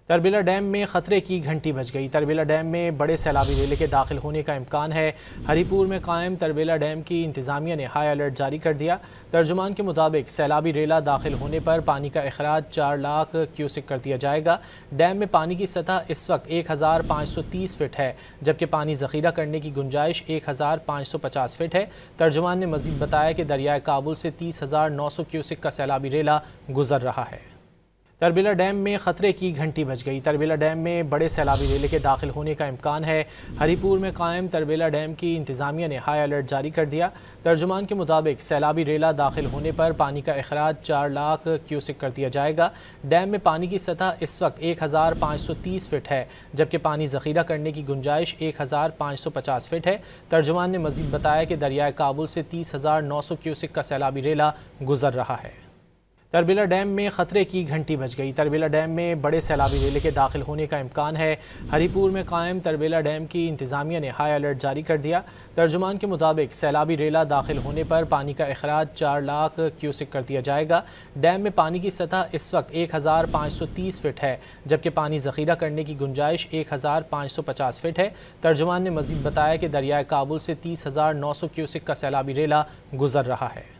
Tarbela dam में खतरे की घंटी बज गई। तरबेला डैम में बड़े सैलाबी रेले के दाखिल होने का इम्कान है। हरिपुर में कायम तरबेला डैम की इंतजामिया ने हाई अलर्ट जारी कर दिया। तर्जुमान के मुताबिक सैलाबी रेला दाखिल होने पर पानी का अखराज 4 लाख क्यूसिक कर दिया जाएगा। डैम में पानी की सतह इस वक्त 1530 फिट है, जबकि पानी जखीरा करने की गुंजाइश 1550 फिट है। तर्जुमान ने मजीद बताया कि दरियाए काबुल से 30,900 क्यूसिक का सैलाबी रेला गुजर रहा है। तरबेला डैम में खतरे की घंटी बज गई। तरबेला डैम में बड़े सैलाबी रेले के दाखिल होने का इम्कान है। हरिपुर में कायम तरबेला डैम की इंतजामिया ने हाई अलर्ट जारी कर दिया। तर्जुमान के मुताबिक सैलाबी रेला दाखिल होने पर पानी का अखराज 4 लाख क्यूसिक कर दिया जाएगा। डैम में पानी की सतह इस वक्त 1530 फिट है, जबकि पानी जखीरा करने की गुंजाइश 1550 फिट है। तर्जुमान ने मजीद बताया कि दरियाए काबुल से 30,900 क्यूसिक का सैलाबी रेला गुजर रहा है। तरबेला डैम में खतरे की घंटी बज गई। तरबेला डैम में बड़े सैलाबी रेले के दाखिल होने का इम्कान है। हरिपुर में कायम तरबेला डैम की इंतजामिया ने हाई अलर्ट जारी कर दिया। तर्जुमान के मुताबिक सैलाबी रेला दाखिल होने पर पानी का अखराज 4 लाख क्यूसिक कर दिया जाएगा। डैम में पानी की सतह इस वक्त 1530 फिट है, जबकि पानी जखीरा करने की गुंजाइश 1550 फिट है। तर्जुमान ने मजीद बताया कि दरियाए काबुल से 30,900 क्यूसिक का सैलाबी रेला गुजर रहा है।